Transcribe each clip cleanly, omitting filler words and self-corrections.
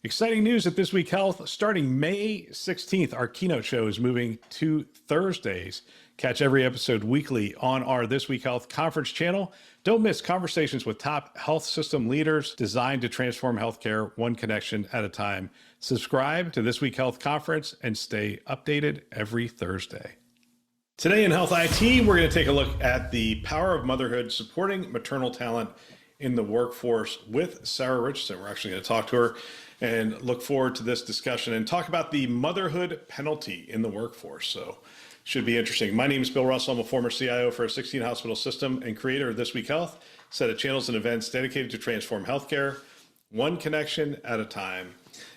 Exciting news at This Week Health. Starting May 16th, our keynote show is moving to Thursdays. Catch every episode weekly on our This Week Health conference channel. Don't miss conversations with top health system leaders designed to transform healthcare one connection at a time. Subscribe to This Week Health conference and stay updated every Thursday. Today in Health IT, we're going to take a look at the power of motherhood supporting maternal talent in the workforce with Sarah Richardson. We're actually going to talk to her and look forward to this discussion and talk about the motherhood penalty in the workforce. So should be interesting. My name is Bill Russell. I'm a former CIO for a 16 hospital system and creator of This Week Health, set of channels and events dedicated to transform healthcare, one connection at a time.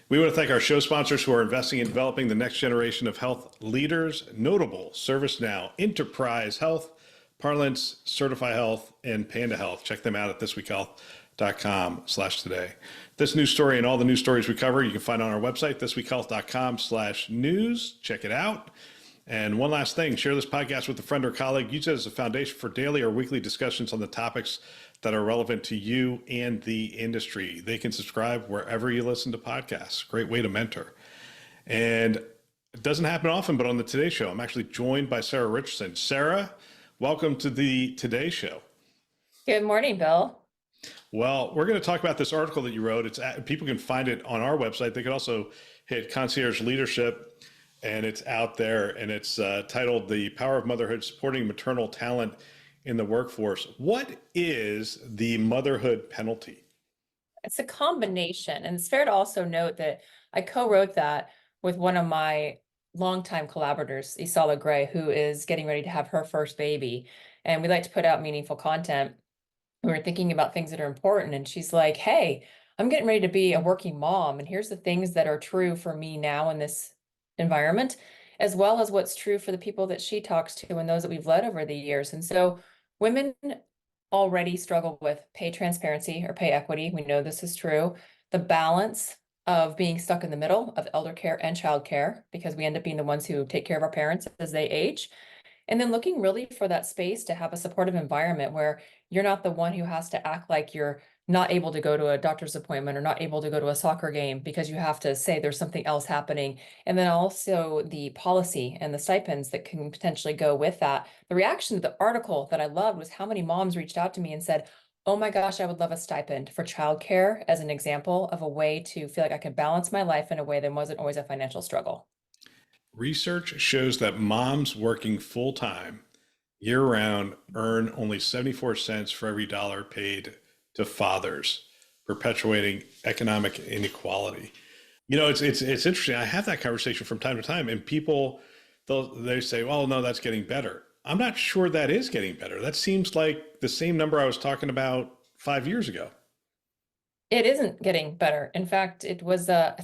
We want to thank our show sponsors who are investing in developing the next generation of health leaders, notable ServiceNow, Enterprise Health, Parlance, Certify Health, and Panda Health. Check them out at thisweekhealth.com/today. This news story and all the news stories we cover, you can find on our website, thisweekhealth.com/news. Check it out. And one last thing, share this podcast with a friend or colleague. Use it as a foundation for daily or weekly discussions on the topics that are relevant to you and the industry. They can subscribe wherever you listen to podcasts. Great way to mentor. And it doesn't happen often, but on the Today Show, I'm actually joined by Sarah Richardson. Sarah, welcome to the Today Show. Good morning, Bill. Well, we're going to talk about this article that you wrote. People can find it on our website. They can also hit Concierge Leadership, and it's out there, and it's titled The Power of Motherhood Supporting Maternal Talent in the Workforce. What is the motherhood penalty? It's a combination, and it's fair to also note that I co-wrote that with one of my longtime collaborators, Isala Gray, who is getting ready to have her first baby, and we like to put out meaningful content. We were thinking about things that are important, and she's like, hey, I'm getting ready to be a working mom, and here's the things that are true for me now in this environment, as well as what's true for the people that she talks to and those that we've led over the years. And so women already struggle with pay transparency or pay equity. We know this is true. The balance of being stuck in the middle of elder care and child care, because we end up being the ones who take care of our parents as they age. And then looking really for that space to have a supportive environment where you're not the one who has to act like you're not able to go to a doctor's appointment or not able to go to a soccer game because you have to say there's something else happening. And then also the policy and the stipends that can potentially go with that. The reaction to the article that I loved was how many moms reached out to me and said, oh my gosh, I would love a stipend for childcare as an example of a way to feel like I could balance my life in a way that wasn't always a financial struggle. Research shows that moms working full-time year-round earn only 74 cents for every dollar paid to fathers, perpetuating economic inequality. You know, it's interesting. I have that conversation from time to time, and people, they say, well, no, that's getting better. I'm not sure that is getting better. That seems like the same number I was talking about 5 years ago. It isn't getting better. In fact, it was, I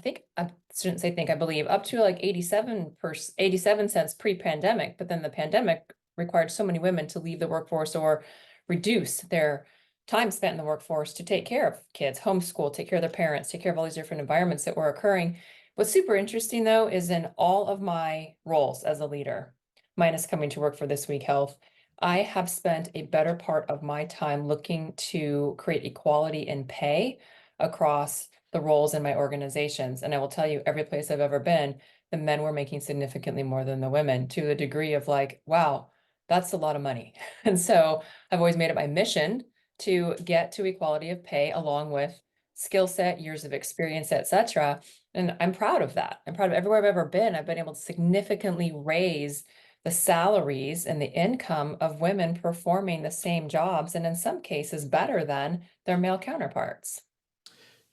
believe, up to like 87 cents pre-pandemic, but then the pandemic required so many women to leave the workforce or reduce their time spent in the workforce to take care of kids, homeschool, take care of their parents, take care of all these different environments that were occurring. What's super interesting though, is in all of my roles as a leader, minus coming to work for This Week Health, I have spent a better part of my time looking to create equality in pay across the roles in my organizations. And I will tell you, every place I've ever been, the men were making significantly more than the women, to the degree of like, wow, that's a lot of money. And so I've always made it my mission to get to equality of pay along with skill set, years of experience, etc. And I'm proud of that. I'm proud of everywhere I've ever been. I've been able to significantly raise the salaries and the income of women performing the same jobs, and in some cases better than their male counterparts.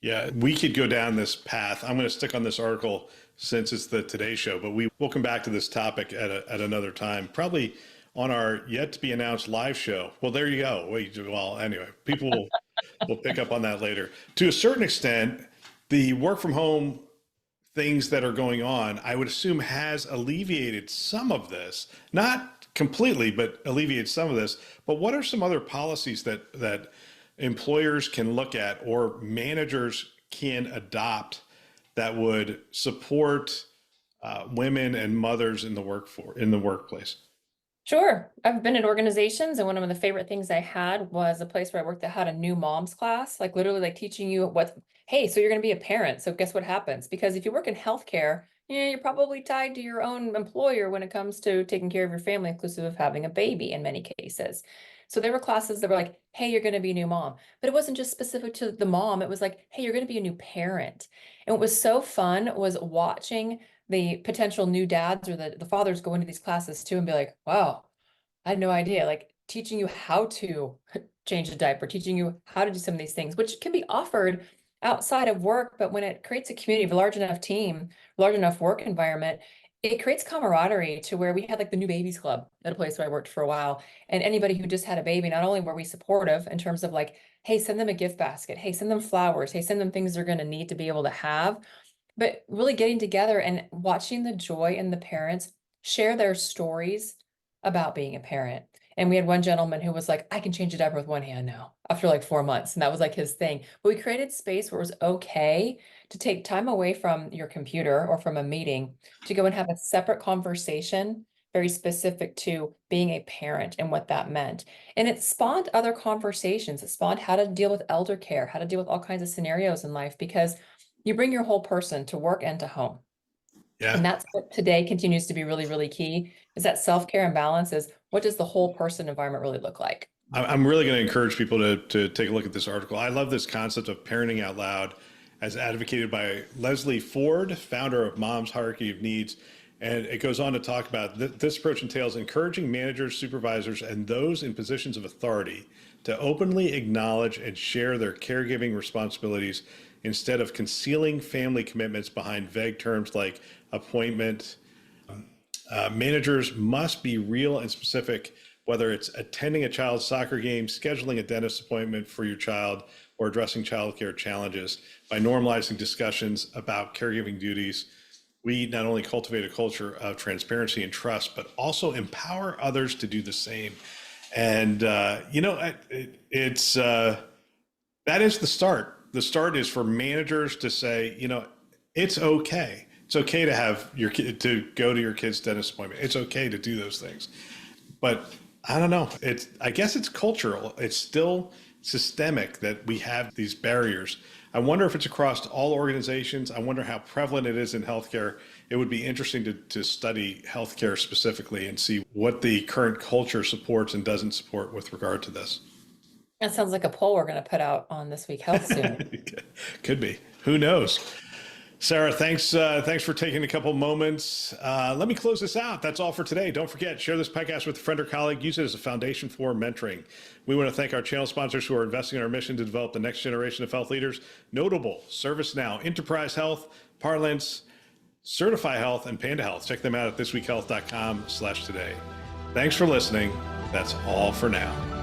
Yeah, we could go down this path. I'm going to stick on this article since it's the Today Show, but we'll come back to this topic at another time, probably on our yet to be announced live show. Well, there you go. Well, anyway, people will pick up on that later. To a certain extent, the work from home things that are going on, I would assume, has alleviated some of this, not completely, but alleviated some of this. But what are some other policies that employers can look at or managers can adopt that would support women and mothers in the workplace? Sure. I've been at organizations, and one of the favorite things I had was a place where I worked that had a new moms class, like literally like teaching you what, hey, so you're going to be a parent. So guess what happens? Because if you work in healthcare, yeah, you're probably tied to your own employer when it comes to taking care of your family, inclusive of having a baby in many cases. So there were classes that were like, hey, you're going to be a new mom. But it wasn't just specific to the mom. It was like, hey, you're going to be a new parent. And what was so fun was watching the potential new dads or the fathers go into these classes too and be like, wow, I had no idea. Like teaching you how to change a diaper, teaching you how to do some of these things, which can be offered outside of work. But when it creates a community of a large enough team, large enough work environment, it creates camaraderie to where we had like the new babies club at a place where I worked for a while. And anybody who just had a baby, not only were we supportive in terms of like, hey, send them a gift basket, hey, send them flowers, hey, send them things they're going to need to be able to have, but really getting together and watching the joy in the parents share their stories about being a parent. And we had one gentleman who was like, I can change a diaper with one hand now after like 4 months. And that was like his thing. But we created space where it was okay to take time away from your computer or from a meeting to go and have a separate conversation very specific to being a parent and what that meant. And it spawned other conversations. It spawned how to deal with elder care, how to deal with all kinds of scenarios in life, because you bring your whole person to work and to home. Yeah. And that's what today continues to be really, really key, is that self-care and balance is, what does the whole person environment really look like? I'm really going to encourage people to take a look at this article. I love this concept of parenting out loud as advocated by Leslie Ford, founder of Mom's Hierarchy of Needs. And it goes on to talk about this approach entails encouraging managers, supervisors, and those in positions of authority to openly acknowledge and share their caregiving responsibilities instead of concealing family commitments behind vague terms like appointment. Managers must be real and specific, whether it's attending a child's soccer game, scheduling a dentist appointment for your child, or addressing childcare challenges. By normalizing discussions about caregiving duties, we not only cultivate a culture of transparency and trust, but also empower others to do the same. And, that is the start. The start is for managers to say, it's okay. It's okay to have your kid to go to your kid's dentist appointment. It's okay to do those things. But I don't know. I guess it's cultural. It's still systemic that we have these barriers. I wonder if it's across all organizations. I wonder how prevalent it is in healthcare. It would be interesting to study healthcare specifically and see what the current culture supports and doesn't support with regard to this. That sounds like a poll we're going to put out on This Week Health soon. Could be. Who knows? Sarah, thanks for taking a couple moments. Let me close this out. That's all for today. Don't forget, share this podcast with a friend or colleague. Use it as a foundation for mentoring. We want to thank our channel sponsors who are investing in our mission to develop the next generation of health leaders. Notable: ServiceNow, Enterprise Health, Parlance, Certify Health, and Panda Health. Check them out at thisweekhealth.com/today. Thanks for listening. That's all for now.